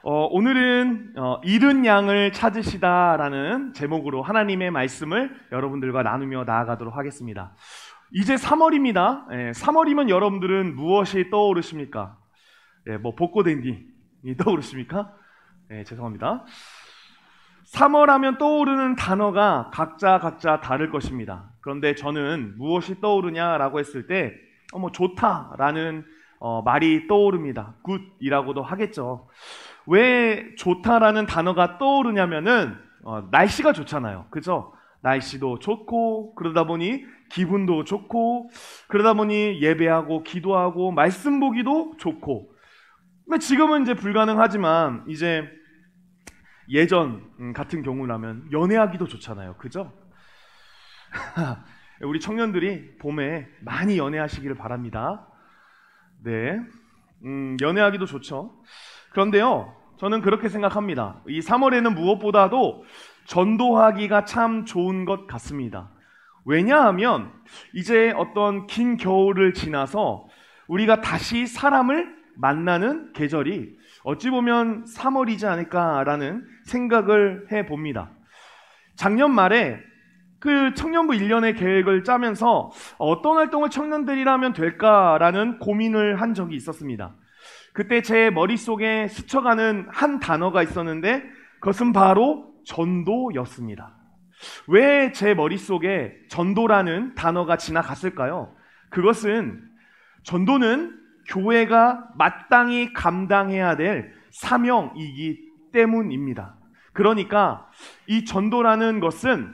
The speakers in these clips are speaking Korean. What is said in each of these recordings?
오늘은 잃은 양을 찾으시다라는 제목으로 하나님의 말씀을 여러분들과 나누며 나아가도록 하겠습니다. 이제 3월입니다. 3월이면 여러분들은 무엇이 떠오르십니까? 벚꽃 엔딩이 떠오르십니까? 죄송합니다. 3월 하면 떠오르는 단어가 각자 다를 것입니다. 그런데 저는 무엇이 떠오르냐라고 했을 때 좋다라는 말이 떠오릅니다. 굿이라고도 하겠죠. 왜 좋다라는 단어가 떠오르냐면은 날씨가 좋잖아요. 그죠? 날씨도 좋고 그러다 보니 기분도 좋고 그러다 보니 예배하고 기도하고 말씀 보기도 좋고. 지금은 이제 불가능하지만 이제 예전 같은 경우라면 연애하기도 좋잖아요. 그죠? 우리 청년들이 봄에 많이 연애하시기를 바랍니다. 네, 연애하기도 좋죠. 그런데요, 저는 그렇게 생각합니다. 이 3월에는 무엇보다도 전도하기가 참 좋은 것 같습니다. 왜냐하면 이제 어떤 긴 겨울을 지나서 우리가 다시 사람을 만나는 계절이 어찌 보면 3월이지 않을까라는 생각을 해봅니다. 작년 말에 그 청년부 1년의 계획을 짜면서 어떤 활동을 청년들이라면 될까라는 고민을 한 적이 있었습니다. 그때 제 머릿속에 스쳐가는 한 단어가 있었는데 그것은 바로 전도였습니다. 왜 제 머릿속에 전도라는 단어가 지나갔을까요? 그것은 전도는 교회가 마땅히 감당해야 될 사명이기 때문입니다. 그러니까 이 전도라는 것은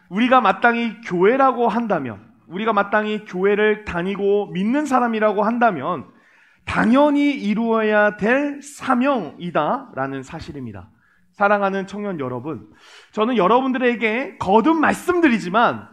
우리가 마땅히 교회라고 한다면, 우리가 마땅히 교회를 다니고 믿는 사람이라고 한다면 당연히 이루어야 될 사명이다라는 사실입니다. 사랑하는 청년 여러분, 저는 여러분들에게 거듭 말씀드리지만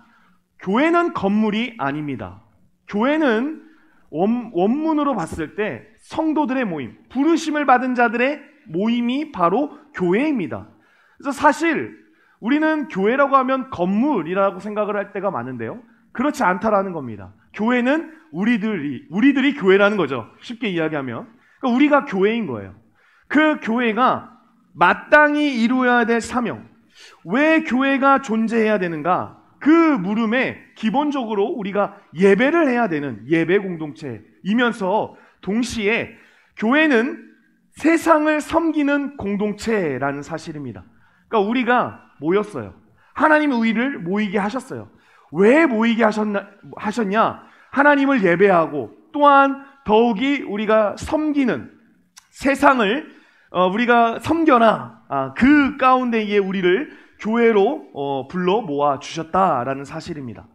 교회는 건물이 아닙니다. 교회는 원문으로 봤을 때 성도들의 모임, 부르심을 받은 자들의 모임이 바로 교회입니다. 그래서 사실 우리는 교회라고 하면 건물이라고 생각을 할 때가 많은데요, 그렇지 않다라는 겁니다. 교회는 우리들이 교회라는 거죠. 쉽게 이야기하면. 그러니까 우리가 교회인 거예요. 그 교회가 마땅히 이루어야 될 사명, 왜 교회가 존재해야 되는가? 그 물음에 기본적으로 우리가 예배를 해야 되는 예배 공동체이면서 동시에 교회는 세상을 섬기는 공동체라는 사실입니다. 그러니까 우리가 모였어요. 하나님의 우리를 모이게 하셨어요. 왜 모이게 하셨냐? 하나님을 예배하고 또한 더욱이 우리가 섬기는 세상을 우리가 섬겨나 그 가운데에 우리를 교회로 불러 모아 주셨다라는 사실입니다.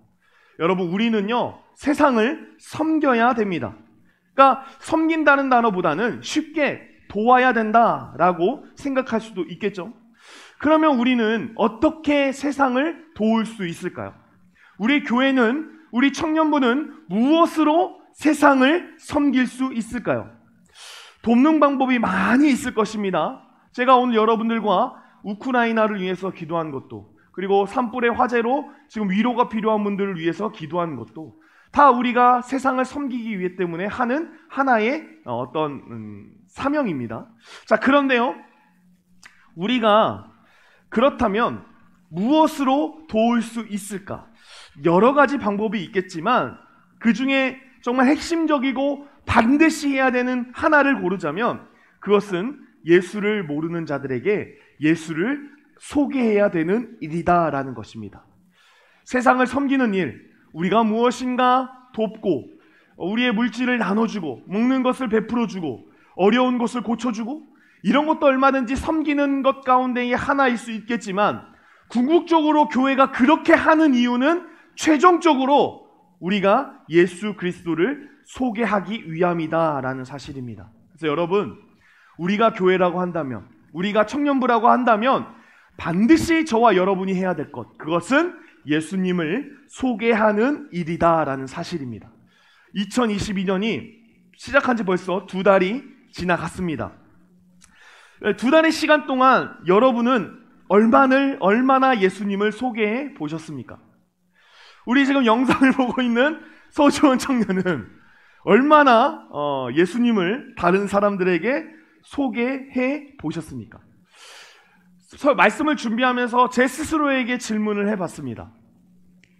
여러분, 우리는요 세상을 섬겨야 됩니다. 그러니까 섬긴다는 단어보다는 쉽게 도와야 된다라고 생각할 수도 있겠죠. 그러면 우리는 어떻게 세상을 도울 수 있을까요? 우리 교회는, 우리 청년부는 무엇으로 세상을 섬길 수 있을까요? 돕는 방법이 많이 있을 것입니다. 제가 오늘 여러분들과 우크라이나를 위해서 기도한 것도, 그리고 산불의 화재로 지금 위로가 필요한 분들을 위해서 기도한 것도 다 우리가 세상을 섬기기 위해 때문에 하는 하나의 어떤 사명입니다. 자, 그런데요, 우리가 그렇다면 무엇으로 도울 수 있을까? 여러 가지 방법이 있겠지만 그 중에 정말 핵심적이고 반드시 해야 되는 하나를 고르자면 그것은 예수를 모르는 자들에게 예수를 소개해야 되는 일이다라는 것입니다. 세상을 섬기는 일, 우리가 무엇인가 돕고 우리의 물질을 나눠주고 먹는 것을 베풀어주고 어려운 것을 고쳐주고 이런 것도 얼마든지 섬기는 것 가운데의 하나일 수 있겠지만 궁극적으로 교회가 그렇게 하는 이유는 최종적으로 우리가 예수 그리스도를 소개하기 위함이다라는 사실입니다. 그래서 여러분, 우리가 교회라고 한다면, 우리가 청년부라고 한다면 반드시 저와 여러분이 해야 될 것, 그것은 예수님을 소개하는 일이다라는 사실입니다. 2022년이 시작한 지 벌써 2달이 지나갔습니다. 2달의 시간 동안 여러분은 얼마나 예수님을 소개해 보셨습니까? 우리 지금 영상을 보고 있는 서주원 청년은 얼마나 예수님을 다른 사람들에게 소개해 보셨습니까? 말씀을 준비하면서 제 스스로에게 질문을 해봤습니다.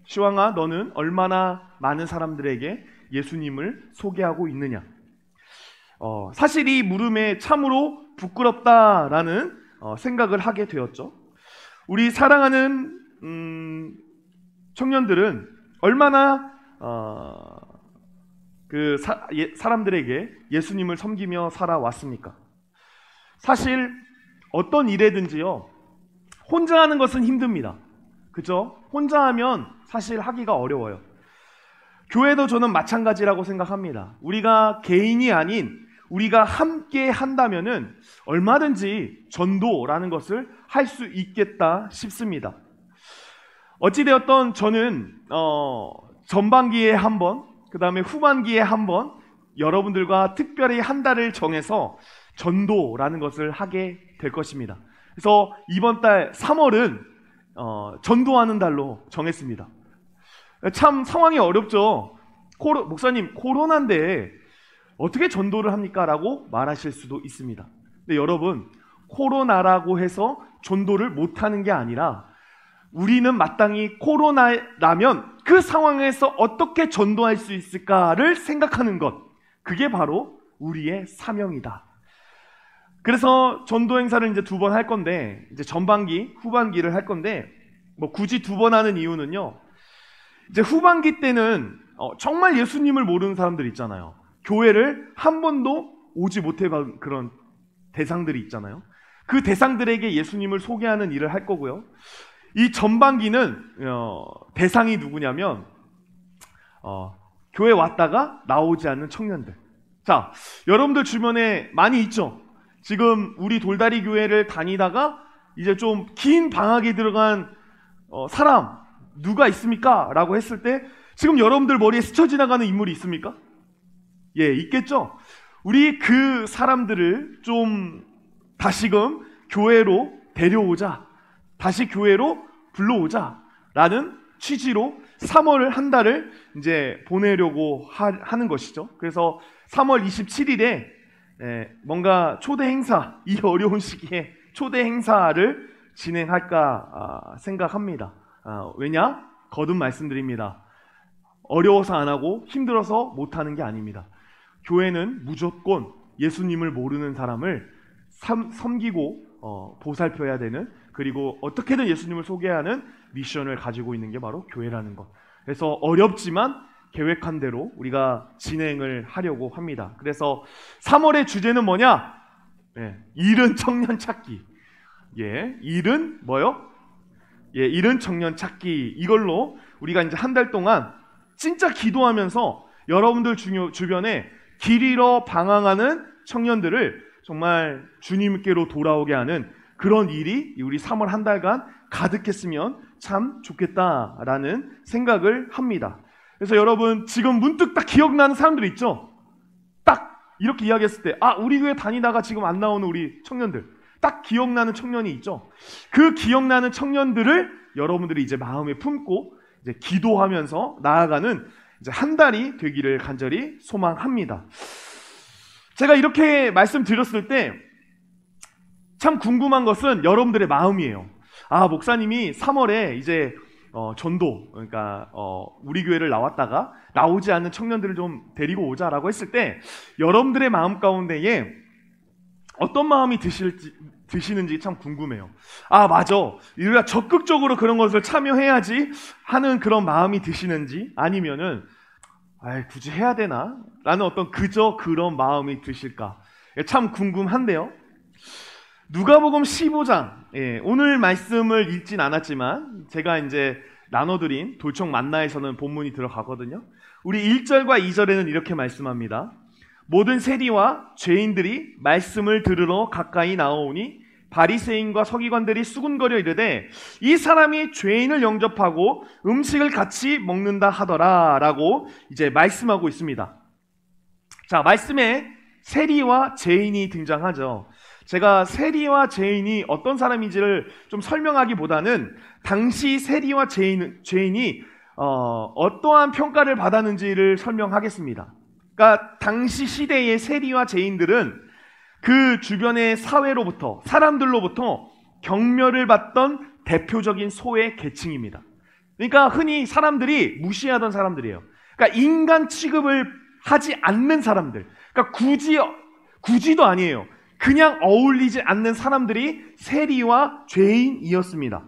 시황아, 너는 얼마나 많은 사람들에게 예수님을 소개하고 있느냐? 사실 이 물음에 참으로 부끄럽다라는 생각을 하게 되었죠. 우리 사랑하는 청년들은 얼마나 사람들에게 예수님을 섬기며 살아왔습니까? 사실 어떤 일에든지요, 혼자 하는 것은 힘듭니다. 그죠? 혼자 하면 사실 하기가 어려워요. 교회도 저는 마찬가지라고 생각합니다. 우리가 개인이 아닌 우리가 함께 한다면은 얼마든지 전도라는 것을 할 수 있겠다 싶습니다. 어찌되었던 저는 전반기에 한 번, 그 다음에 후반기에 한 번 여러분들과 특별히 한 달을 정해서 전도라는 것을 하게 될 것입니다. 그래서 이번 달 3월은 전도하는 달로 정했습니다. 참 상황이 어렵죠. 목사님, 코로나인데 어떻게 전도를 합니까? 라고 말하실 수도 있습니다. 근데 여러분, 코로나라고 해서 전도를 못하는 게 아니라 우리는 마땅히 코로나라면 그 상황에서 어떻게 전도할 수 있을까를 생각하는 것, 그게 바로 우리의 사명이다. 그래서 전도 행사를 이제 2번 할 건데, 이제 전반기, 후반기를 할 건데, 굳이 2번 하는 이유는요, 이제 후반기 때는 정말 예수님을 모르는 사람들 있잖아요. 교회를 한 번도 오지 못해본 그런 대상들이 있잖아요. 그 대상들에게 예수님을 소개하는 일을 할 거고요. 이 전반기는 대상이 누구냐면 교회 왔다가 나오지 않는 청년들. 자, 여러분들 주변에 많이 있죠? 지금 우리 돌다리 교회를 다니다가 이제 좀 긴 방학에 들어간 사람 누가 있습니까? 라고 했을 때 지금 여러분들 머리에 스쳐 지나가는 인물이 있습니까? 예, 있겠죠? 우리 그 사람들을 좀 다시금 교회로 데려오자, 다시 교회로 불러오자 라는 취지로 3월 한 달을 이제 보내려고 하는 것이죠. 그래서 3월 27일에 뭔가 초대 행사, 이 어려운 시기에 초대 행사를 진행할까 생각합니다. 왜냐? 거듭 말씀드립니다. 어려워서 안 하고 힘들어서 못 하는 게 아닙니다. 교회는 무조건 예수님을 모르는 사람을 섬기고 보살펴야 되는, 그리고 어떻게든 예수님을 소개하는 미션을 가지고 있는 게 바로 교회라는 것. 그래서 어렵지만 계획한 대로 우리가 진행을 하려고 합니다. 그래서 3월의 주제는 뭐냐? 잃은 청년 찾기. 잃은 뭐요? 잃은 청년 찾기. 이걸로 우리가 이제 한 달 동안 진짜 기도하면서 여러분들 주변에 길 잃어 방황하는 청년들을 정말 주님께로 돌아오게 하는 그런 일이 우리 3월 한 달간 가득했으면 참 좋겠다라는 생각을 합니다. 그래서 여러분, 지금 문득 딱 기억나는 사람들 있죠? 딱 이렇게 이야기했을 때, 우리 교회 다니다가 지금 안 나오는 우리 청년들, 딱 기억나는 청년이 있죠? 그 기억나는 청년들을 여러분들이 이제 마음에 품고 이제 기도하면서 나아가는 이제 한 달이 되기를 간절히 소망합니다. 제가 이렇게 말씀드렸을 때 참 궁금한 것은 여러분들의 마음이에요. 목사님이 3월에 이제 전도, 그러니까 우리 교회를 나왔다가 나오지 않는 청년들을 좀 데리고 오자라고 했을 때 여러분들의 마음 가운데에 어떤 마음이 드시는지 참 궁금해요. 맞아, 우리가 적극적으로 그런 것을 참여해야지 하는 그런 마음이 드시는지, 아니면은 굳이 해야 되나? 라는 어떤 그저 그런 마음이 드실까? 참 궁금한데요. 누가복음 15장, 오늘 말씀을 읽진 않았지만 제가 이제 나눠드린 돌청 만나에서는 본문이 들어가거든요. 우리 1절과 2절에는 이렇게 말씀합니다. 모든 세리와 죄인들이 말씀을 들으러 가까이 나오니 바리새인과 서기관들이 수군거려 이르되 이 사람이 죄인을 영접하고 음식을 같이 먹는다 하더라 라고 이제 말씀하고 있습니다. 자, 말씀에 세리와 죄인이 등장하죠. 제가 세리와 죄인이 어떤 사람인지를 좀 설명하기보다는 당시 세리와 죄인이 어떠한 평가를 받았는지를 설명하겠습니다. 그러니까 당시 시대의 세리와 죄인들은 그 주변의 사회로부터, 사람들로부터 경멸을 받던 대표적인 소외 계층입니다. 그러니까 흔히 사람들이 무시하던 사람들이에요. 그러니까 인간 취급을 하지 않는 사람들. 그러니까 굳이도 아니에요. 그냥 어울리지 않는 사람들이 세리와 죄인이었습니다.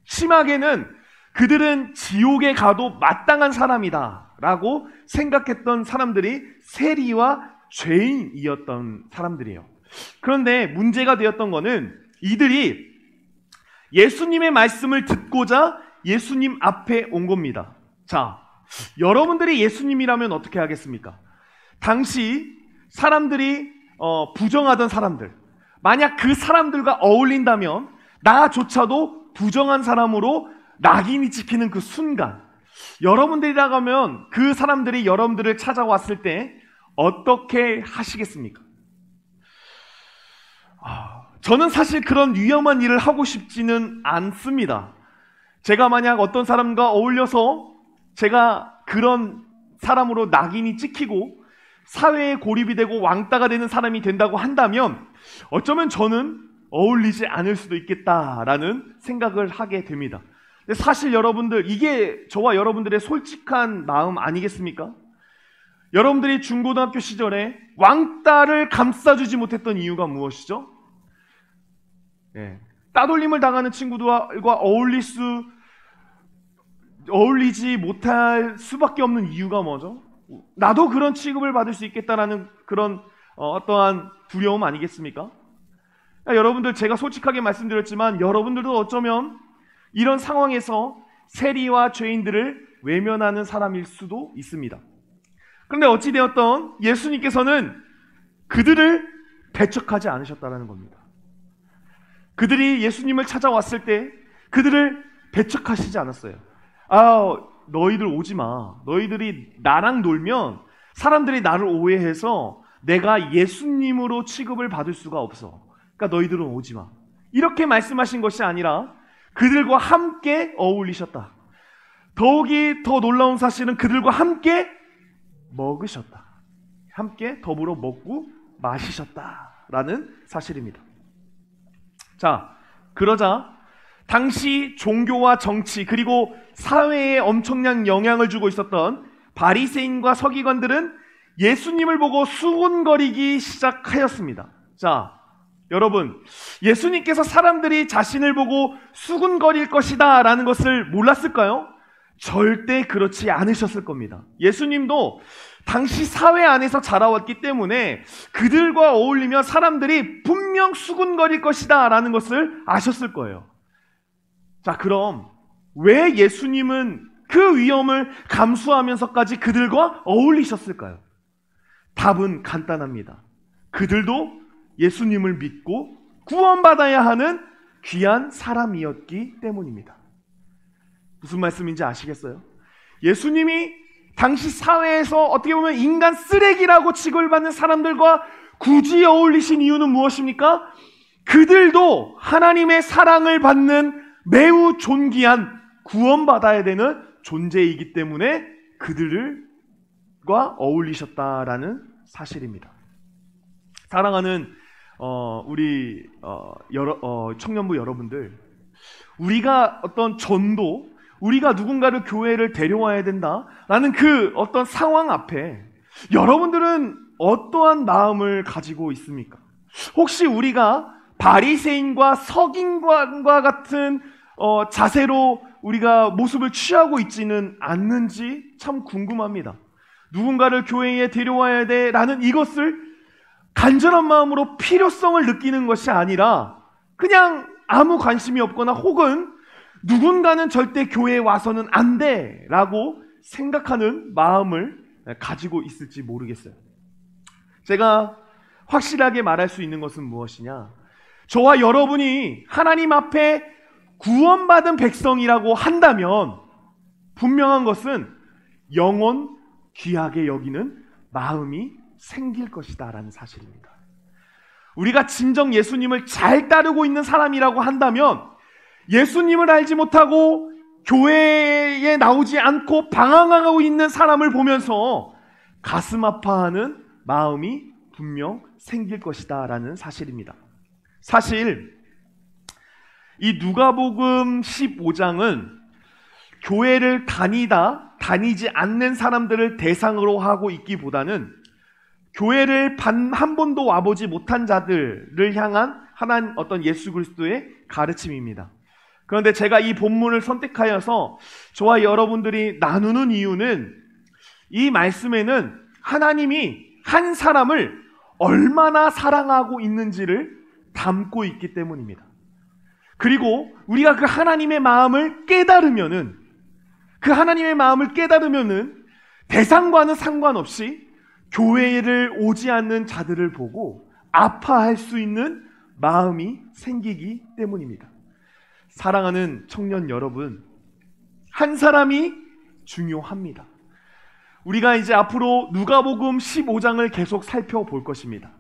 심하게는 그들은 지옥에 가도 마땅한 사람이다 라고 생각했던 사람들이 세리와 죄인이었던 사람들이에요. 그런데 문제가 되었던 것은 이들이 예수님의 말씀을 듣고자 예수님 앞에 온 겁니다. 자, 여러분들이 예수님이라면 어떻게 하겠습니까? 당시 사람들이 부정하던 사람들, 만약 그 사람들과 어울린다면 나조차도 부정한 사람으로 낙인이 찍히는 그 순간, 여러분들이라고 하면 그 사람들이 여러분들을 찾아왔을 때 어떻게 하시겠습니까? 저는 사실 그런 위험한 일을 하고 싶지는 않습니다. 제가 만약 어떤 사람과 어울려서 제가 그런 사람으로 낙인이 찍히고 사회에 고립이 되고 왕따가 되는 사람이 된다고 한다면 어쩌면 저는 어울리지 않을 수도 있겠다라는 생각을 하게 됩니다. 근데 사실 여러분들, 이게 저와 여러분들의 솔직한 마음 아니겠습니까? 여러분들이 중고등학교 시절에 왕따를 감싸주지 못했던 이유가 무엇이죠? 따돌림을 당하는 친구들과 어울리지 못할 수밖에 없는 이유가 뭐죠? 나도 그런 취급을 받을 수 있겠다라는 그런 어떠한 두려움 아니겠습니까? 여러분들, 제가 솔직하게 말씀드렸지만 여러분들도 어쩌면 이런 상황에서 세리와 죄인들을 외면하는 사람일 수도 있습니다. 그런데 어찌되었던 예수님께서는 그들을 배척하지 않으셨다는 겁니다. 그들이 예수님을 찾아왔을 때 그들을 배척하시지 않았어요. 너희들 오지 마. 너희들이 나랑 놀면 사람들이 나를 오해해서 내가 예수님으로 취급을 받을 수가 없어. 그러니까 너희들은 오지 마. 이렇게 말씀하신 것이 아니라 그들과 함께 어울리셨다. 더욱이 더 놀라운 사실은 그들과 함께 먹으셨다. 함께 더불어 먹고 마시셨다라는 사실입니다. 자, 그러자 당시 종교와 정치 그리고 사회에 엄청난 영향을 주고 있었던 바리새인과 서기관들은 예수님을 보고 수군거리기 시작하였습니다. 자, 여러분, 예수님께서 사람들이 자신을 보고 수군거릴 것이다 라는 것을 몰랐을까요? 절대 그렇지 않으셨을 겁니다. 예수님도 당시 사회 안에서 자라왔기 때문에 그들과 어울리면 사람들이 분명 수군거릴 것이다 라는 것을 아셨을 거예요. 자, 그럼 왜 예수님은 그 위험을 감수하면서까지 그들과 어울리셨을까요? 답은 간단합니다. 그들도 예수님을 믿고 구원받아야 하는 귀한 사람이었기 때문입니다. 무슨 말씀인지 아시겠어요? 예수님이 당시 사회에서 어떻게 보면 인간 쓰레기라고 취급을 받는 사람들과 굳이 어울리신 이유는 무엇입니까? 그들도 하나님의 사랑을 받는 매우 존귀한 구원받아야 되는 존재이기 때문에 그들과 어울리셨다라는 사실입니다. 사랑하는 우리 청년부 여러분들, 우리가 어떤 전도, 우리가 누군가를 교회를 데려와야 된다라는 그 어떤 상황 앞에 여러분들은 어떠한 마음을 가지고 있습니까? 혹시 우리가 바리새인과 서기관과 같은 자세로 우리가 모습을 취하고 있지는 않는지 참 궁금합니다. 누군가를 교회에 데려와야 돼라는 이것을 간절한 마음으로 필요성을 느끼는 것이 아니라 그냥 아무 관심이 없거나 혹은 누군가는 절대 교회에 와서는 안 돼라고 생각하는 마음을 가지고 있을지 모르겠어요. 제가 확실하게 말할 수 있는 것은 무엇이냐? 저와 여러분이 하나님 앞에 구원받은 백성이라고 한다면 분명한 것은 영원 귀하게 여기는 마음이 생길 것이다 라는 사실입니다. 우리가 진정 예수님을 잘 따르고 있는 사람이라고 한다면 예수님을 알지 못하고 교회에 나오지 않고 방황하고 있는 사람을 보면서 가슴 아파하는 마음이 분명 생길 것이다 라는 사실입니다. 사실 이 누가복음 15장은 교회를 다니지 않는 사람들을 대상으로 하고 있기보다는 교회를 한 번도 와보지 못한 자들을 향한 하나님 어떤 예수 그리스도의 가르침입니다. 그런데 제가 이 본문을 선택하여서 저와 여러분들이 나누는 이유는 이 말씀에는 하나님이 한 사람을 얼마나 사랑하고 있는지를 담고 있기 때문입니다. 그리고 우리가 그 하나님의 마음을 깨달으면은 대상과는 상관없이 교회를 오지 않는 자들을 보고 아파할 수 있는 마음이 생기기 때문입니다. 사랑하는 청년 여러분, 한 사람이 중요합니다. 우리가 이제 앞으로 누가복음 15장을 계속 살펴볼 것입니다.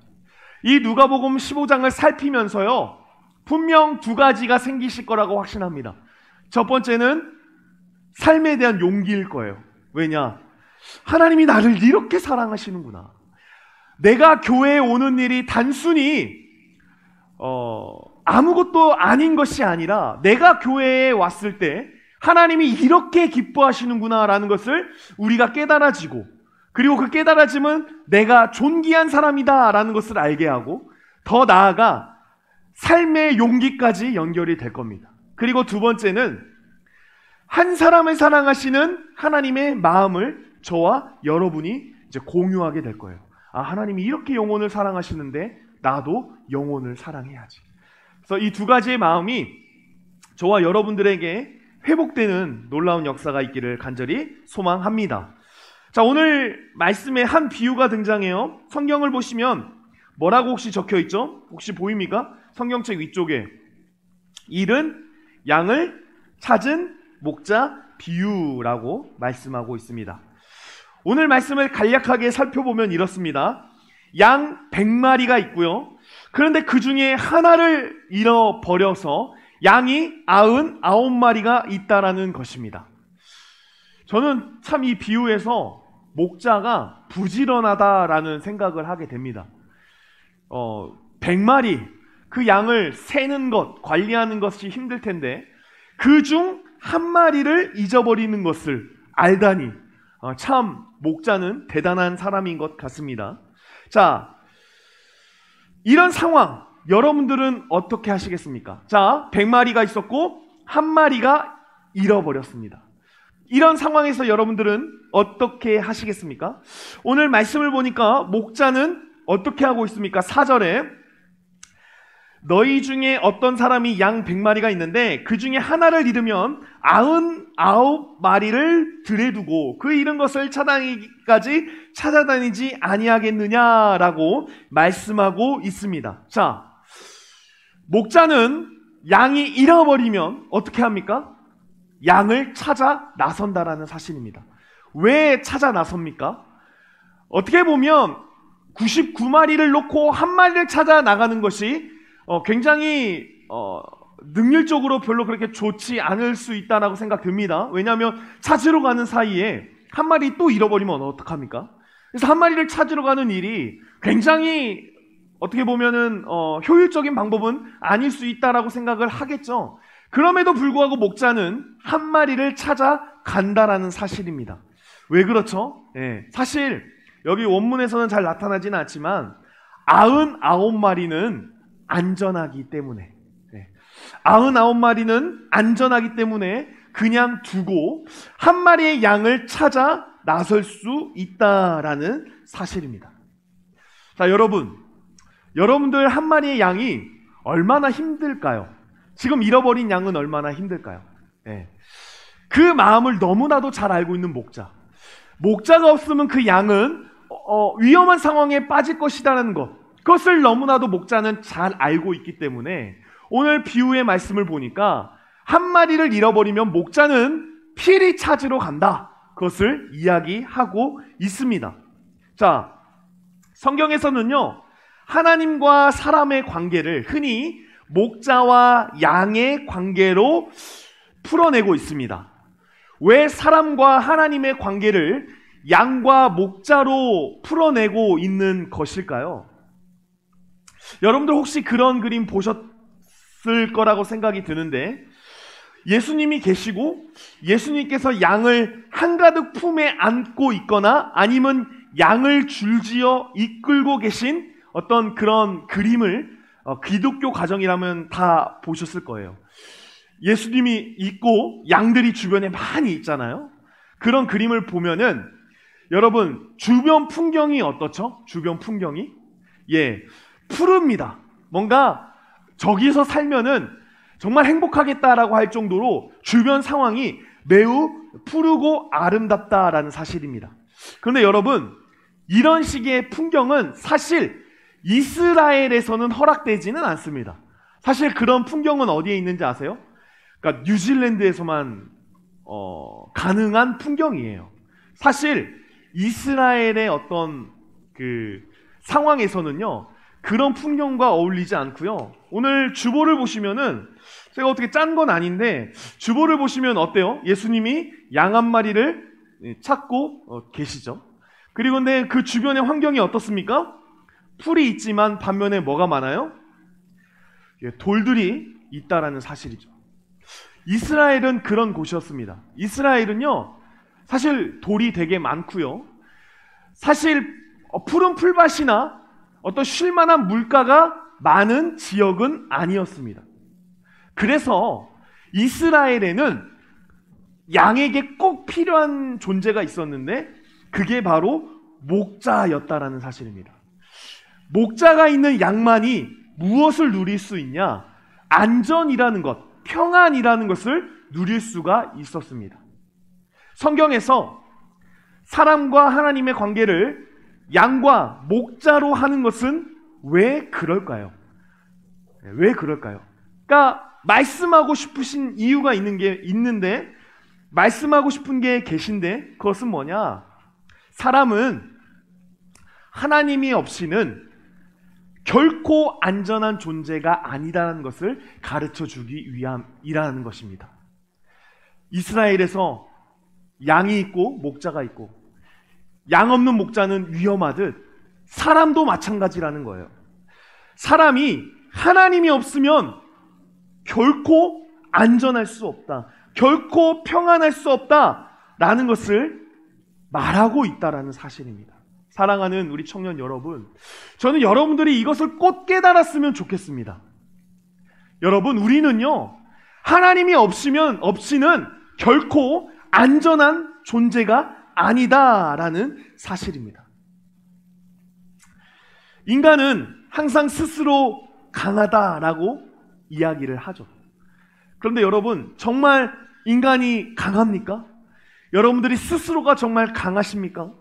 이 누가복음 15장을 살피면서요, 분명 두 가지가 생기실 거라고 확신합니다. 첫 번째는 삶에 대한 용기일 거예요. 왜냐? 하나님이 나를 이렇게 사랑하시는구나. 내가 교회에 오는 일이 단순히 아무것도 아닌 것이 아니라 내가 교회에 왔을 때 하나님이 이렇게 기뻐하시는구나 라는 것을 우리가 깨달아지고, 그리고 그 깨달아짐은 내가 존귀한 사람이다 라는 것을 알게 하고, 더 나아가 삶의 용기까지 연결이 될 겁니다. 그리고 두 번째는 한 사람을 사랑하시는 하나님의 마음을 저와 여러분이 이제 공유하게 될 거예요. 아, 하나님이 이렇게 영혼을 사랑하시는데 나도 영혼을 사랑해야지. 그래서 이 두 가지의 마음이 저와 여러분들에게 회복되는 놀라운 역사가 있기를 간절히 소망합니다. 자, 오늘 말씀에 한 비유가 등장해요. 성경을 보시면 뭐라고 혹시 적혀 있죠? 혹시 보입니까? 성경책 위쪽에 일은 양을 찾은 목자 비유라고 말씀하고 있습니다. 오늘 말씀을 간략하게 살펴보면 이렇습니다. 양 100마리가 있고요. 그런데 그 중에 하나를 잃어버려서 양이 99마리가 있다라는 것입니다. 저는 참 이 비유에서 목자가 부지런하다라는 생각을 하게 됩니다. 100마리, 그 양을 세는 것, 관리하는 것이 힘들 텐데 그 중 한 마리를 잊어버리는 것을 알다니 참 목자는 대단한 사람인 것 같습니다. 자, 이런 상황 여러분들은 어떻게 하시겠습니까? 자, 100마리가 있었고 한 마리가 잃어버렸습니다. 이런 상황에서 여러분들은 어떻게 하시겠습니까? 오늘 말씀을 보니까 목자는 어떻게 하고 있습니까? 4절에 너희 중에 어떤 사람이 양 100마리가 있는데 그 중에 하나를 잃으면 99마리를 들에 두고 그 잃은 것을 찾아다니기까지 찾아다니지 아니하겠느냐라고 말씀하고 있습니다. 자, 목자는 양이 잃어버리면 어떻게 합니까? 양을 찾아 나선다라는 사실입니다. 왜 찾아 나섭니까? 어떻게 보면 99마리를 놓고 한 마리를 찾아 나가는 것이 굉장히 능률적으로 별로 그렇게 좋지 않을 수 있다라고 생각됩니다. 왜냐하면 찾으러 가는 사이에 한 마리 또 잃어버리면 어떡합니까? 그래서 한 마리를 찾으러 가는 일이 굉장히 어떻게 보면은 효율적인 방법은 아닐 수 있다라고 생각을 하겠죠. 그럼에도 불구하고 목자는 한 마리를 찾아간다라는 사실입니다. 왜 그렇죠? 네, 사실 여기 원문에서는 잘 나타나지는 않지만 99마리는 안전하기 때문에 99마리는 안전하기 때문에 그냥 두고 한 마리의 양을 찾아 나설 수 있다라는 사실입니다. 자, 여러분들 한 마리의 양이 얼마나 힘들까요? 지금 잃어버린 양은 얼마나 힘들까요? 네. 그 마음을 너무나도 잘 알고 있는 목자가 없으면 그 양은 위험한 상황에 빠질 것이라는 것, 그것을 너무나도 목자는 잘 알고 있기 때문에 오늘 비유의 말씀을 보니까 한 마리를 잃어버리면 목자는 필히 찾으러 간다, 그것을 이야기하고 있습니다. 자, 성경에서는요 하나님과 사람의 관계를 흔히 목자와 양의 관계로 풀어내고 있습니다. 왜 사람과 하나님의 관계를 양과 목자로 풀어내고 있는 것일까요? 여러분들 혹시 그런 그림 보셨을 거라고 생각이 드는데, 예수님이 계시고 예수님께서 양을 한가득 품에 안고 있거나 아니면 양을 줄지어 이끌고 계신 어떤 그런 그림을 기독교 가정이라면 다 보셨을 거예요. 예수님이 있고 양들이 주변에 많이 있잖아요. 그런 그림을 보면은 여러분 주변 풍경이 어떻죠? 주변 풍경이 푸릅니다. 뭔가 저기서 살면은 정말 행복하겠다라고 할 정도로 주변 상황이 매우 푸르고 아름답다라는 사실입니다. 그런데 여러분, 이런 식의 풍경은 사실 이스라엘에서는 허락되지는 않습니다. 사실 그런 풍경은 어디에 있는지 아세요? 그러니까 뉴질랜드에서만 가능한 풍경이에요. 사실 이스라엘의 어떤 그 상황에서는요, 그런 풍경과 어울리지 않고요. 오늘 주보를 보시면은 제가 어떻게 짠 건 아닌데 주보를 보시면 어때요? 예수님이 양 한 마리를 찾고 계시죠. 그리고 근데 그 주변의 환경이 어떻습니까? 풀이 있지만 반면에 뭐가 많아요? 돌들이 있다라는 사실이죠. 이스라엘은 그런 곳이었습니다. 이스라엘은요, 사실 돌이 되게 많고요. 사실 푸른 풀밭이나 어떤 쉴만한 물가가 많은 지역은 아니었습니다. 그래서 이스라엘에는 양에게 꼭 필요한 존재가 있었는데 그게 바로 목자였다라는 사실입니다. 목자가 있는 양만이 무엇을 누릴 수 있냐? 안전이라는 것, 평안이라는 것을 누릴 수가 있었습니다. 성경에서 사람과 하나님의 관계를 양과 목자로 하는 것은 왜 그럴까요? 왜 그럴까요? 그러니까 말씀하고 싶으신 이유가 있는데 말씀하고 싶은 게 계신데 그것은 뭐냐? 사람은 하나님이 없이는 결코 안전한 존재가 아니라는 것을 가르쳐 주기 위함이라는 것입니다. 이스라엘에서 양이 있고 목자가 있고 양 없는 목자는 위험하듯 사람도 마찬가지라는 거예요. 사람이 하나님이 없으면 결코 안전할 수 없다. 결코 평안할 수 없다라는 것을 말하고 있다라는 사실입니다. 사랑하는 우리 청년 여러분, 저는 여러분들이 이것을 꼭 깨달았으면 좋겠습니다. 여러분, 우리는요, 하나님이 없이는 결코 안전한 존재가 아니다라는 사실입니다. 인간은 항상 스스로 강하다라고 이야기를 하죠. 그런데 여러분, 정말 인간이 강합니까? 여러분들이 스스로가 정말 강하십니까?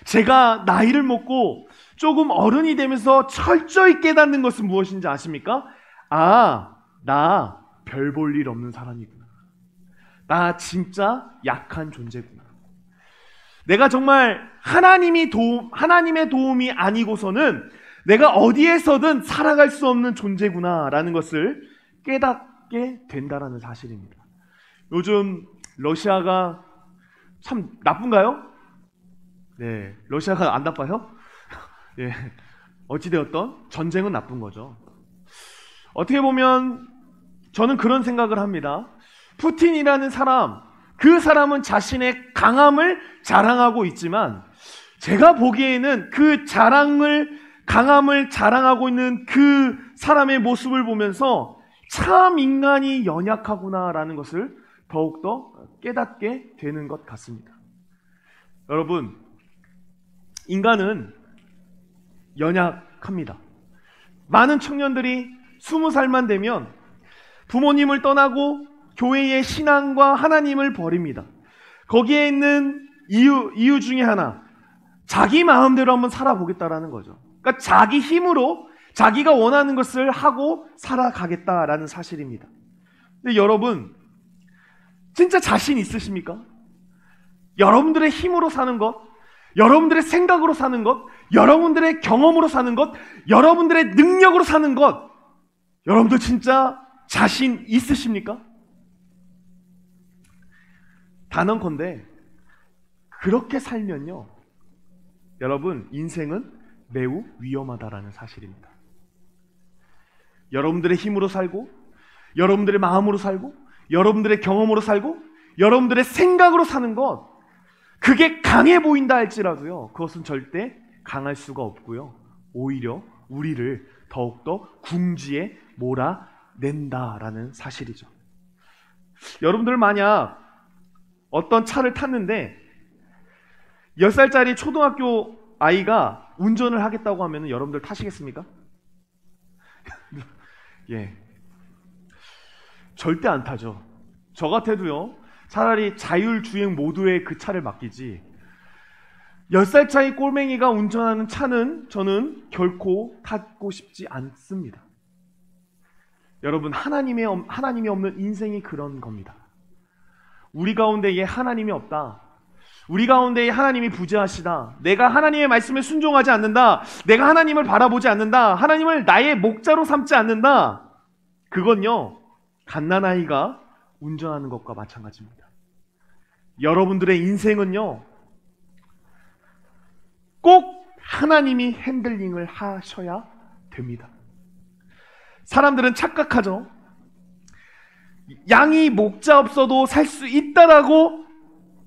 제가 나이를 먹고 조금 어른이 되면서 철저히 깨닫는 것은 무엇인지 아십니까? 아, 나 별 볼 일 없는 사람이구나. 나 진짜 약한 존재구나. 내가 정말 하나님의 도움이 아니고서는 내가 어디에서든 살아갈 수 없는 존재구나라는 것을 깨닫게 된다라는 사실입니다. 요즘 러시아가 참 나쁜가요? 네, 러시아가 안 나빠요? 예, 어찌되었던 전쟁은 나쁜 거죠. 어떻게 보면 저는 그런 생각을 합니다. 푸틴이라는 사람, 그 사람은 자신의 강함을 자랑하고 있지만 제가 보기에는 그 강함을 자랑하고 있는 그 사람의 모습을 보면서 참 인간이 연약하구나라는 것을 더욱더 깨닫게 되는 것 같습니다. 여러분, 인간은 연약합니다. 많은 청년들이 20살만 되면 부모님을 떠나고 교회의 신앙과 하나님을 버립니다. 거기에 있는 이유 중에 하나, 자기 마음대로 한번 살아보겠다라는 거죠. 그러니까 자기 힘으로 자기가 원하는 것을 하고 살아가겠다라는 사실입니다. 근데 여러분, 진짜 자신 있으십니까? 여러분들의 힘으로 사는 것, 여러분들의 생각으로 사는 것, 여러분들의 경험으로 사는 것, 여러분들의 능력으로 사는 것, 여러분들 진짜 자신 있으십니까? 단언컨대 그렇게 살면요, 여러분 인생은 매우 위험하다라는 사실입니다. 여러분들의 힘으로 살고, 여러분들의 마음으로 살고, 여러분들의 경험으로 살고, 여러분들의 생각으로 사는 것, 그게 강해 보인다 할지라도요, 그것은 절대 강할 수가 없고요, 오히려 우리를 더욱더 궁지에 몰아낸다라는 사실이죠. 여러분들 만약 어떤 차를 탔는데 10살짜리 초등학교 아이가 운전을 하겠다고 하면 여러분들 타시겠습니까? 예, 절대 안 타죠. 저 같아도요, 차라리 자율주행 모드에 그 차를 맡기지, 10살 차이 꼴맹이가 운전하는 차는 저는 결코 타고 싶지 않습니다. 여러분, 하나님이 없는 인생이 그런 겁니다. 우리 가운데에 하나님이 없다, 우리 가운데에 하나님이 부재하시다, 내가 하나님의 말씀에 순종하지 않는다, 내가 하나님을 바라보지 않는다, 하나님을 나의 목자로 삼지 않는다, 그건요, 갓난아이가 운전하는 것과 마찬가지입니다. 여러분들의 인생은요, 꼭 하나님이 핸들링을 하셔야 됩니다. 사람들은 착각하죠. 양이 목자 없어도 살 수 있다라고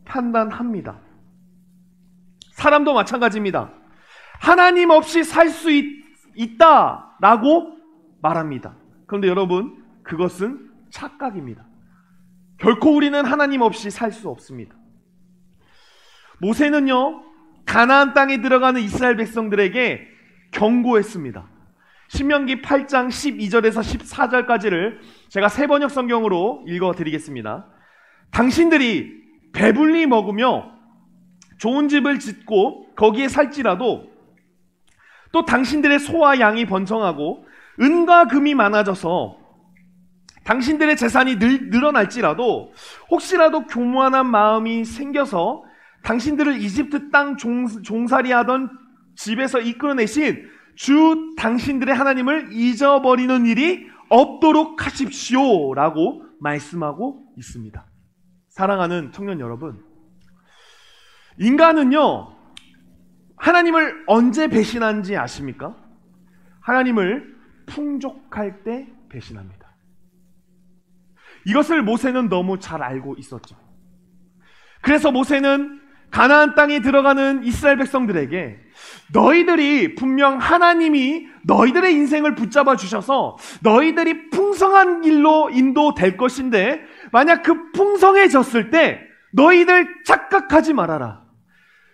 판단합니다. 사람도 마찬가지입니다. 하나님 없이 살 수 있다라고 말합니다. 그런데 여러분, 그것은 착각입니다. 결코 우리는 하나님 없이 살 수 없습니다. 모세는요, 가나안 땅에 들어가는 이스라엘 백성들에게 경고했습니다. 신명기 8장 12절에서 14절까지를 제가 새번역 성경으로 읽어드리겠습니다. 당신들이 배불리 먹으며 좋은 집을 짓고 거기에 살지라도, 또 당신들의 소와 양이 번성하고 은과 금이 많아져서 당신들의 재산이 늘어날지라도, 혹시라도 교만한 마음이 생겨서 당신들을 이집트 땅 종살이하던 집에서 이끌어내신 주 당신들의 하나님을 잊어버리는 일이 없도록 하십시오 라고 말씀하고 있습니다. 사랑하는 청년 여러분, 인간은요, 하나님을 언제 배신한지 아십니까? 하나님을 풍족할 때 배신합니다. 이것을 모세는 너무 잘 알고 있었죠. 그래서 모세는 가나안 땅에 들어가는 이스라엘 백성들에게, 너희들이 분명 하나님이 너희들의 인생을 붙잡아 주셔서 너희들이 풍성한 길로 인도될 것인데, 만약 그 풍성해졌을 때 너희들 착각하지 말아라.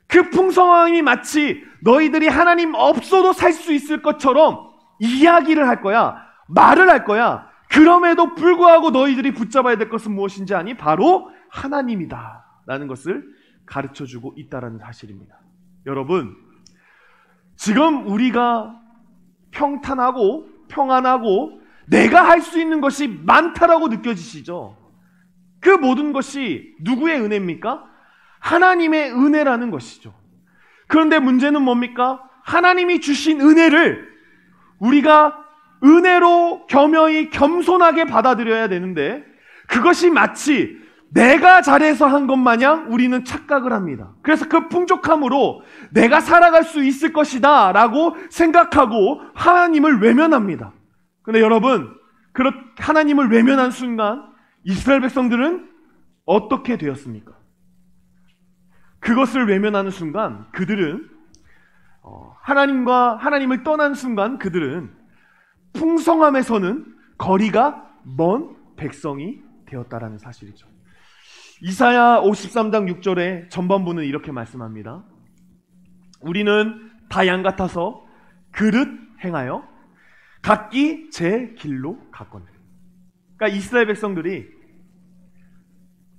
그 풍성함이 마치 너희들이 하나님 없어도 살 수 있을 것처럼 이야기를 할 거야, 말을 할 거야. 그럼에도 불구하고 너희들이 붙잡아야 될 것은 무엇인지 아니? 바로 하나님이다 라는 것을 가르쳐주고 있다는 사실입니다. 여러분, 지금 우리가 평탄하고 평안하고 내가 할 수 있는 것이 많다라고 느껴지시죠? 그 모든 것이 누구의 은혜입니까? 하나님의 은혜라는 것이죠. 그런데 문제는 뭡니까? 하나님이 주신 은혜를 우리가 은혜로 겸허히 겸손하게 받아들여야 되는데, 그것이 마치 내가 잘해서 한 것 마냥 우리는 착각을 합니다. 그래서 그 풍족함으로 내가 살아갈 수 있을 것이다 라고 생각하고 하나님을 외면합니다. 그런데 여러분, 하나님을 외면한 순간 이스라엘 백성들은 어떻게 되었습니까? 그것을 외면하는 순간 그들은 하나님을 떠난 순간 그들은 풍성함에서는 거리가 먼 백성이 되었다라는 사실이죠. 이사야 53장 6절에 전반부는 이렇게 말씀합니다. 우리는 다 양 같아서 그릇 행하여 각기 제 길로 갔거늘. 그러니까 이스라엘 백성들이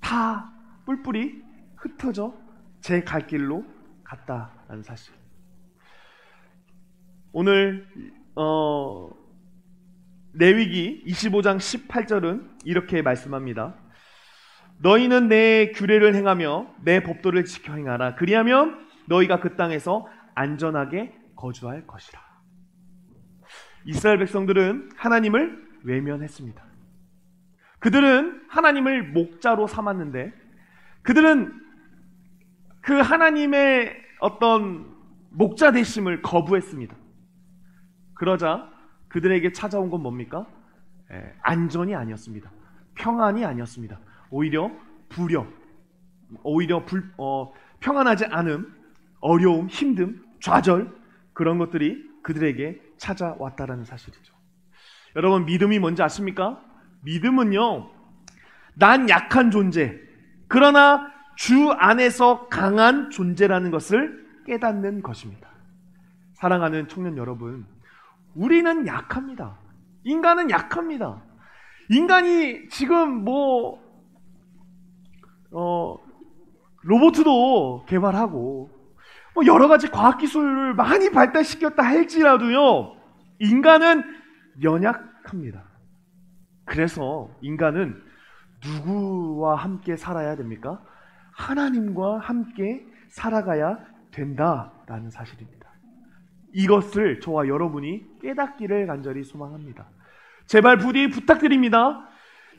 다 뿔뿔이 흩어져 제 갈 길로 갔다라는 사실. 오늘 레위기 25장 18절은 이렇게 말씀합니다. 너희는 내 규례를 행하며 내 법도를 지켜 행하라. 그리하면 너희가 그 땅에서 안전하게 거주할 것이라. 이스라엘 백성들은 하나님을 외면했습니다. 그들은 하나님을 목자로 삼았는데, 그들은 그 하나님의 어떤 목자 되심을 거부했습니다. 그러자 그들에게 찾아온 건 뭡니까? 안전이 아니었습니다. 평안이 아니었습니다. 오히려 불협, 평안하지 않음, 어려움, 힘듦, 좌절, 그런 것들이 그들에게 찾아왔다라는 사실이죠. 여러분, 믿음이 뭔지 아십니까? 믿음은요, 난 약한 존재, 그러나 주 안에서 강한 존재라는 것을 깨닫는 것입니다. 사랑하는 청년 여러분, 우리는 약합니다. 인간은 약합니다. 인간이 지금 로봇도 개발하고 여러 가지 과학기술을 많이 발달시켰다 할지라도요, 인간은 연약합니다. 그래서 인간은 누구와 함께 살아야 됩니까? 하나님과 함께 살아가야 된다라는 사실입니다. 이것을 저와 여러분이 깨닫기를 간절히 소망합니다. 제발 부디 부탁드립니다.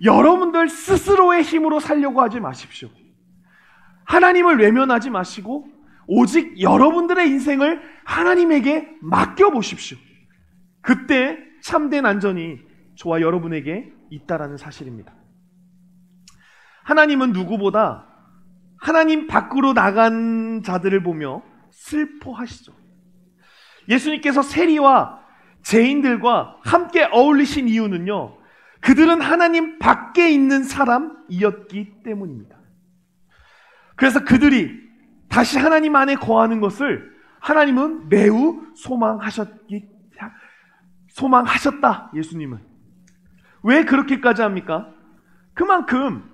여러분들 스스로의 힘으로 살려고 하지 마십시오. 하나님을 외면하지 마시고 오직 여러분들의 인생을 하나님에게 맡겨보십시오. 그때 참된 안전이 저와 여러분에게 있다라는 사실입니다. 하나님은 누구보다 하나님 밖으로 나간 자들을 보며 슬퍼하시죠. 예수님께서 세리와 죄인들과 함께 어울리신 이유는요, 그들은 하나님 밖에 있는 사람이었기 때문입니다. 그래서 그들이 다시 하나님 안에 거하는 것을 하나님은 매우 소망하셨다. 예수님은 왜 그렇게까지 합니까? 그만큼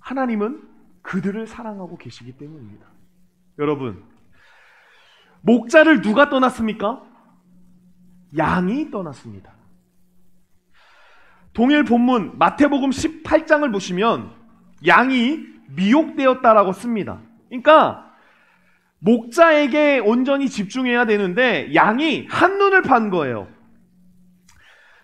하나님은 그들을 사랑하고 계시기 때문입니다. 여러분, 목자를 누가 떠났습니까? 양이 떠났습니다. 동일 본문 마태복음 18장을 보시면 양이 미혹되었다라고 씁니다. 그러니까 목자에게 온전히 집중해야 되는데 양이 한눈을 판 거예요.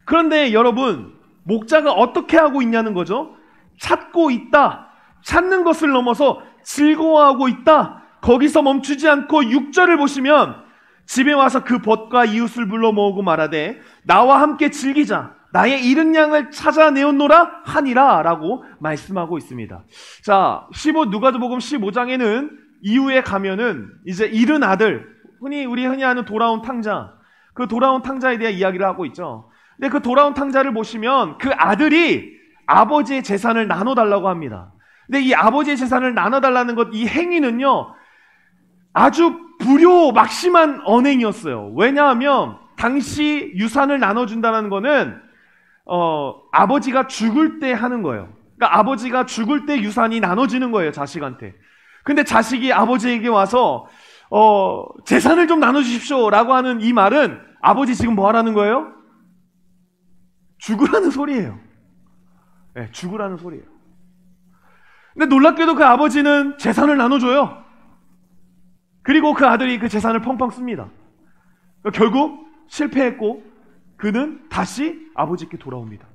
그런데 여러분, 목자가 어떻게 하고 있냐는 거죠? 찾고 있다. 찾는 것을 넘어서 즐거워하고 있다. 거기서 멈추지 않고 6절을 보시면 집에 와서 그 벗과 이웃을 불러 모으고 말하되 나와 함께 즐기자. 나의 잃은 양을 찾아내었노라 하니라 라고 말씀하고 있습니다. 자, 누가복음 15장에는 이후에 가면은 이제 잃은 아들, 우리 흔히 아는 돌아온 탕자, 그 돌아온 탕자에 대한 이야기를 하고 있죠. 근데 그 돌아온 탕자를 보시면 그 아들이 아버지의 재산을 나눠달라고 합니다. 근데 이 아버지의 재산을 나눠달라는 것, 이 행위는요, 아주 막심한 언행이었어요. 왜냐하면 당시 유산을 나눠준다는 거는 아버지가 죽을 때 하는 거예요. 그러니까 아버지가 죽을 때 유산이 나눠지는 거예요, 자식한테. 근데 자식이 아버지에게 와서 재산을 좀 나눠주십시오 라고 하는 이 말은 아버지 지금 뭐 하라는 거예요? 죽으라는 소리예요. 네, 죽으라는 소리예요. 근데 놀랍게도 그 아버지는 재산을 나눠줘요. 그리고 그 아들이 그 재산을 펑펑 씁니다. 결국 실패했고 그는 다시 아버지께 돌아옵니다.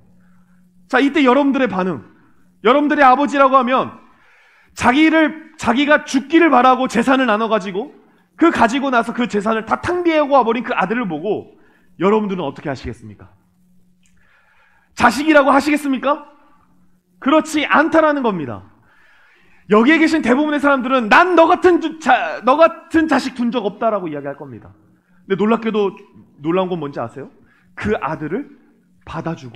자, 이때 여러분들의 반응, 여러분들의 아버지라고 하면 자기가 죽기를 바라고 재산을 나눠가지고 가지고 나서 그 재산을 다 탕비하고 와버린 그 아들을 보고 여러분들은 어떻게 하시겠습니까? 자식이라고 하시겠습니까? 그렇지 않다라는 겁니다. 여기에 계신 대부분의 사람들은 난 너 같은 자식 둔 적 없다라고 이야기할 겁니다. 근데 놀랍게도 놀라운 건 뭔지 아세요? 그 아들을 받아준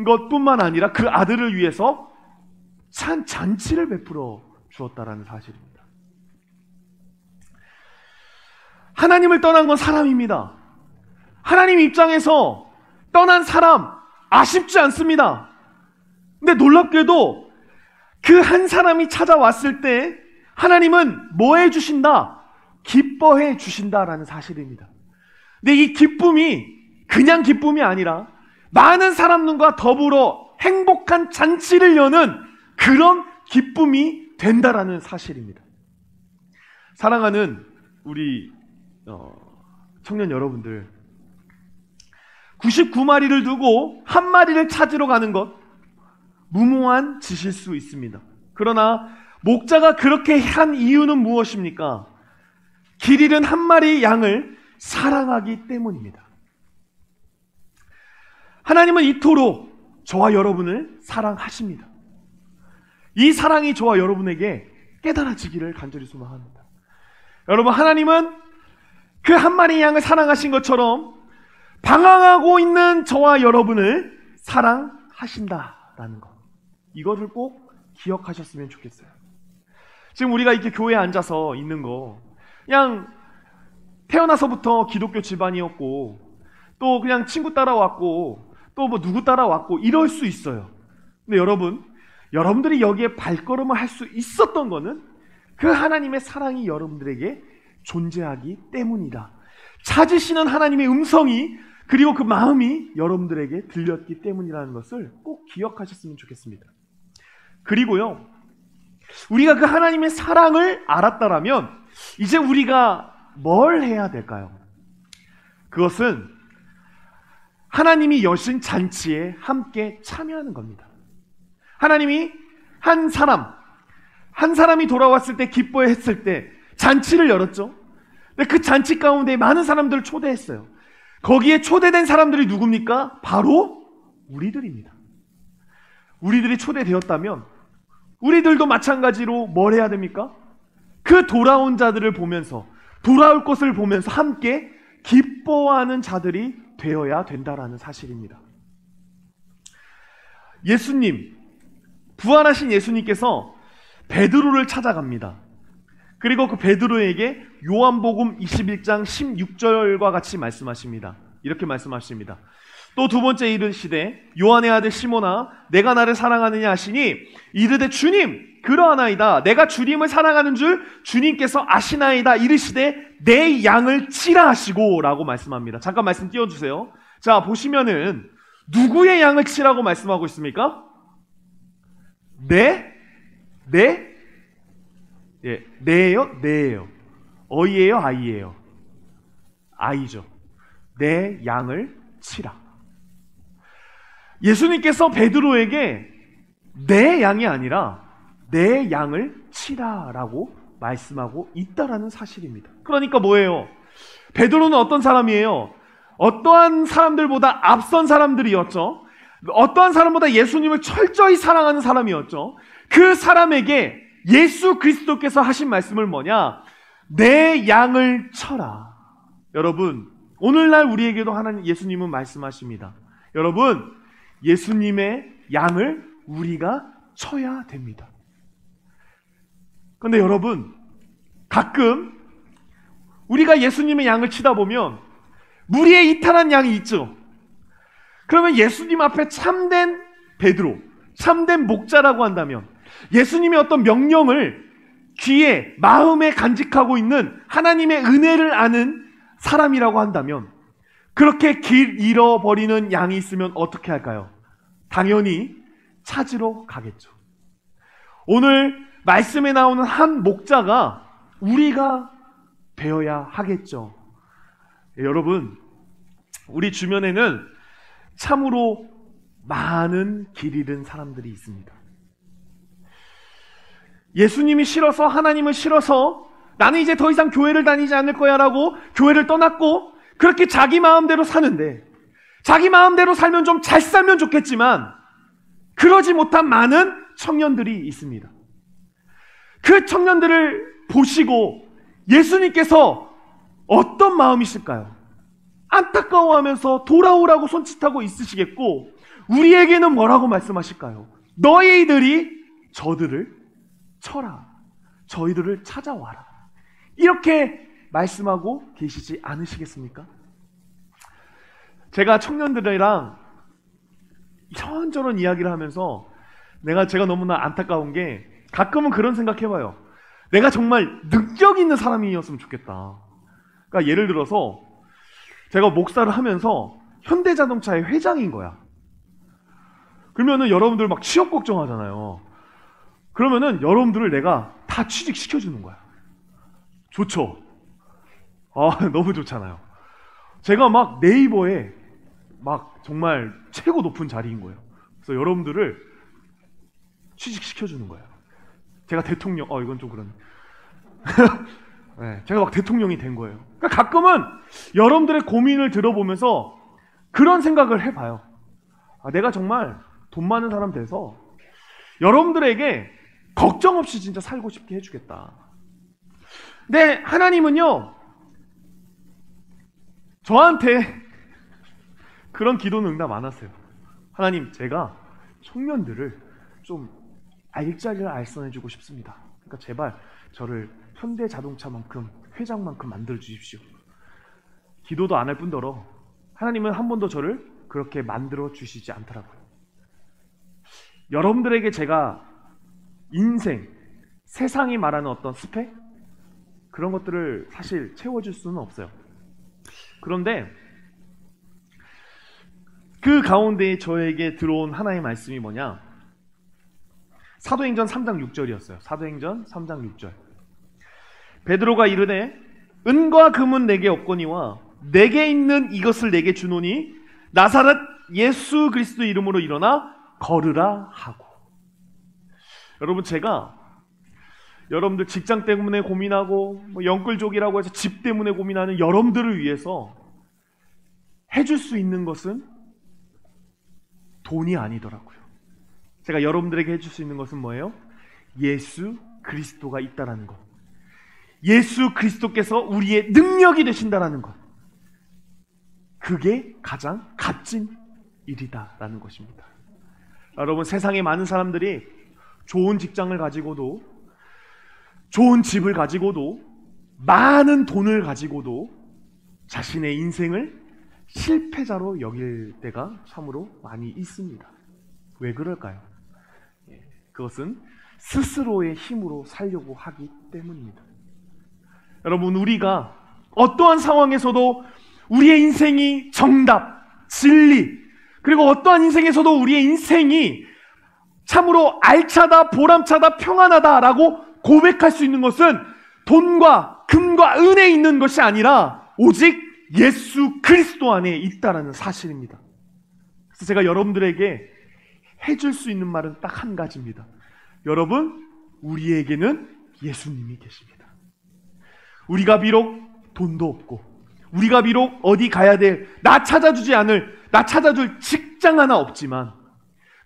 것뿐만 아니라 그 아들을 위해서 잔치를 베풀어 주었다라는 사실입니다. 하나님을 떠난 건 사람입니다. 하나님 입장에서 떠난 사람 아쉽지 않습니다. 근데 놀랍게도 그 한 사람이 찾아왔을 때 하나님은 뭐 해주신다? 기뻐해 주신다라는 사실입니다. 근데 이 기쁨이 그냥 기쁨이 아니라 많은 사람들과 더불어 행복한 잔치를 여는 그런 기쁨이 된다라는 사실입니다. 사랑하는 우리 청년 여러분들, 99마리를 두고 한 마리를 찾으러 가는 것 무모한 짓일 수 있습니다. 그러나 목자가 그렇게 한 이유는 무엇입니까? 길 잃은 한 마리 양을 사랑하기 때문입니다. 하나님은 이토록 저와 여러분을 사랑하십니다. 이 사랑이 저와 여러분에게 깨달아지기를 간절히 소망합니다. 여러분, 하나님은 그 한 마리 양을 사랑하신 것처럼 방황하고 있는 저와 여러분을 사랑하신다라는 것, 이것을 꼭 기억하셨으면 좋겠어요. 지금 우리가 이렇게 교회에 앉아서 있는 거, 그냥 태어나서부터 기독교 집안이었고, 또 그냥 친구 따라왔고, 또 뭐 누구 따라왔고, 이럴 수 있어요. 근데 여러분들이 여기에 발걸음을 할 수 있었던 거는 그 하나님의 사랑이 여러분들에게 존재하기 때문이다. 찾으시는 하나님의 음성이, 그리고 그 마음이 여러분들에게 들렸기 때문이라는 것을 꼭 기억하셨으면 좋겠습니다. 그리고요, 우리가 그 하나님의 사랑을 알았다라면 이제 우리가 뭘 해야 될까요? 그것은 하나님이 여신 잔치에 함께 참여하는 겁니다. 하나님이 한 사람이 돌아왔을 때, 기뻐했을 때 잔치를 열었죠. 근데 그 잔치 가운데 많은 사람들을 초대했어요. 거기에 초대된 사람들이 누굽니까? 바로 우리들입니다. 우리들이 초대되었다면 우리들도 마찬가지로 뭘 해야 됩니까? 그 돌아온 자들을 보면서, 돌아올 것을 보면서 함께 기뻐하는 자들이 되어야 된다라는 사실입니다. 예수님, 부활하신 예수님께서 베드로를 찾아갑니다. 그리고 그 베드로에게 요한복음 21장 16절과 같이 말씀하십니다. 이렇게 말씀하십니다. 또 두 번째 이르시되 요한의 아들 시몬아, 내가 나를 사랑하느냐 하시니 이르되 주님 그러하나이다. 내가 주님을 사랑하는 줄 주님께서 아시나이다. 이르시되 내 양을 치라 하시고 라고 말씀합니다. 잠깐 말씀 띄워주세요. 자, 보시면은 누구의 양을 치라고 말씀하고 있습니까? 네예요? 어이예요? 아이예요? 아이죠. 내 양을 치라. 예수님께서 베드로에게 내 양이 아니라 내 양을 치라라고 말씀하고 있다라는 사실입니다. 그러니까 뭐예요? 베드로는 어떤 사람이에요? 어떠한 사람들보다 앞선 사람들이었죠. 어떠한 사람보다 예수님을 철저히 사랑하는 사람이었죠. 그 사람에게 예수 그리스도께서 하신 말씀을 뭐냐? 내 양을 쳐라. 여러분, 오늘날 우리에게도 하나님, 예수님은 말씀하십니다. 여러분, 예수님의 양을 우리가 쳐야 됩니다. 그런데 여러분, 가끔 우리가 예수님의 양을 치다 보면 무리에 이탈한 양이 있죠. 그러면 예수님 앞에 참된 베드로, 참된 목자라고 한다면, 예수님의 어떤 명령을 귀에, 마음에 간직하고 있는 하나님의 은혜를 아는 사람이라고 한다면, 그렇게 길 잃어버리는 양이 있으면 어떻게 할까요? 당연히 찾으러 가겠죠. 오늘 말씀에 나오는 한 목자가 우리가 되어야 하겠죠. 여러분, 우리 주변에는 참으로 많은 길 잃은 사람들이 있습니다. 예수님이 싫어서, 하나님을 싫어서 나는 이제 더 이상 교회를 다니지 않을 거야 라고 교회를 떠났고, 그렇게 자기 마음대로 사는데, 자기 마음대로 살면 좀 잘 살면 좋겠지만 그러지 못한 많은 청년들이 있습니다. 그 청년들을 보시고 예수님께서 어떤 마음이실까요? 안타까워하면서 돌아오라고 손짓하고 있으시겠고, 우리에게는 뭐라고 말씀하실까요? 너희들이 저들을 쳐라, 저희들을 찾아와라, 이렇게 말씀하고 계시지 않으시겠습니까? 제가 청년들이랑 이런저런 이야기를 하면서 제가 너무나 안타까운 게, 가끔은 그런 생각해봐요. 내가 정말 능력 있는 사람이었으면 좋겠다. 그러니까 예를 들어서 제가 목사를 하면서 현대자동차의 회장인 거야. 그러면은 여러분들 막 취업 걱정하잖아요. 그러면은 여러분들을 내가 다 취직시켜주는 거야. 좋죠? 너무 좋잖아요. 제가 막 네이버에 막 정말 최고 높은 자리인 거예요. 그래서 여러분들을 취직시켜주는 거예요. 제가 대통령, 이건 좀 그러네. 네, 제가 막 대통령이 된 거예요. 그러니까 가끔은 여러분들의 고민을 들어보면서 그런 생각을 해봐요. 내가 정말 돈 많은 사람 돼서 여러분들에게 걱정 없이 진짜 살고 싶게 해주겠다. 근데 하나님은요, 저한테 그런 기도는 응답 안 하세요. 하나님, 제가 청년들을 좀 알짜리를 알선해주고 싶습니다. 그러니까 제발 저를 현대자동차만큼, 회장만큼 만들어 주십시오. 기도도 안 할 뿐더러 하나님은 한 번도 저를 그렇게 만들어 주시지 않더라고요. 여러분들에게 제가 인생, 세상이 말하는 어떤 스펙? 그런 것들을 사실 채워줄 수는 없어요. 그런데 그 가운데 저에게 들어온 하나의 말씀이 뭐냐? 사도행전 3장 6절이었어요. 사도행전 3장 6절. 베드로가 이르되 은과 금은 내게 없거니와 내게 있는 이것을 내게 주노니 나사렛 예수 그리스도 이름으로 일어나 걸으라 하고. 여러분, 제가 여러분들 직장 때문에 고민하고 영끌족이라고 해서 집 때문에 고민하는 여러분들을 위해서 해줄 수 있는 것은 돈이 아니더라고요. 제가 여러분들에게 해줄 수 있는 것은 뭐예요? 예수 그리스도가 있다라는 것. 예수 그리스도께서 우리의 능력이 되신다라는 것. 그게 가장 값진 일이다라는 것입니다. 여러분, 세상에 많은 사람들이 좋은 직장을 가지고도, 좋은 집을 가지고도, 많은 돈을 가지고도 자신의 인생을 실패자로 여길 때가 참으로 많이 있습니다. 왜 그럴까요? 그것은 스스로의 힘으로 살려고 하기 때문입니다. 여러분, 우리가 어떠한 상황에서도 우리의 인생이 정답, 진리, 그리고 어떠한 인생에서도 우리의 인생이 참으로 알차다, 보람차다, 평안하다라고 고백할 수 있는 것은 돈과 금과 은에 있는 것이 아니라 오직 예수 그리스도 안에 있다는 사실입니다. 그래서 제가 여러분들에게 해줄 수 있는 말은 딱 한 가지입니다. 여러분, 우리에게는 예수님이 계십니다. 우리가 비록 돈도 없고, 우리가 비록 어디 가야 될, 나 찾아줄 직장 하나 없지만,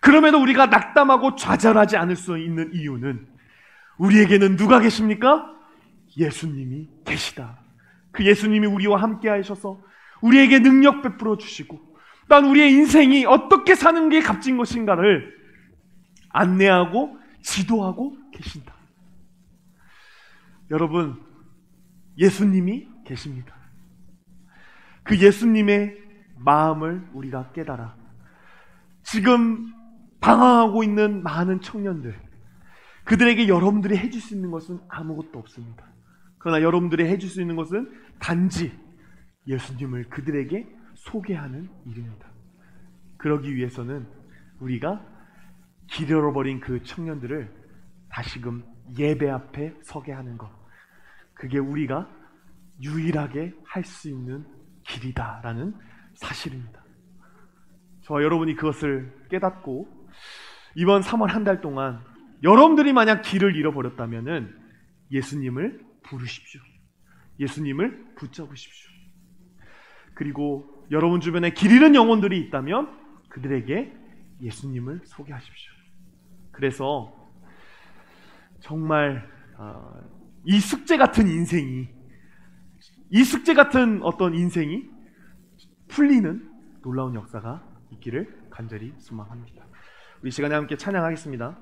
그럼에도 우리가 낙담하고 좌절하지 않을 수 있는 이유는 우리에게는 누가 계십니까? 예수님이 계시다. 그 예수님이 우리와 함께 하셔서 우리에게 능력 베풀어 주시고, 난 우리의 인생이 어떻게 사는 게 값진 것인가를 안내하고 지도하고 계신다. 여러분, 예수님이 계십니다. 그 예수님의 마음을 우리가 깨달아 지금 방황하고 있는 많은 청년들, 그들에게 여러분들이 해줄 수 있는 것은 아무것도 없습니다. 그러나 여러분들이 해줄 수 있는 것은 단지 예수님을 그들에게 소개하는 일입니다. 그러기 위해서는 우리가 길 잃어버린 그 청년들을 다시금 예배 앞에 서게 하는 것, 그게 우리가 유일하게 할 수 있는 길이다라는 사실입니다. 저와 여러분이 그것을 깨닫고 이번 3월 한 달 동안 여러분들이 만약 길을 잃어버렸다면 예수님을 부르십시오. 예수님을 붙잡으십시오. 그리고 여러분 주변에 길 잃은 영혼들이 있다면 그들에게 예수님을 소개하십시오. 그래서 정말 이 숙제 같은 인생이, 이 숙제 같은 어떤 인생이 풀리는 놀라운 역사가 있기를 간절히 소망합니다. 우리 시간에 함께 찬양하겠습니다.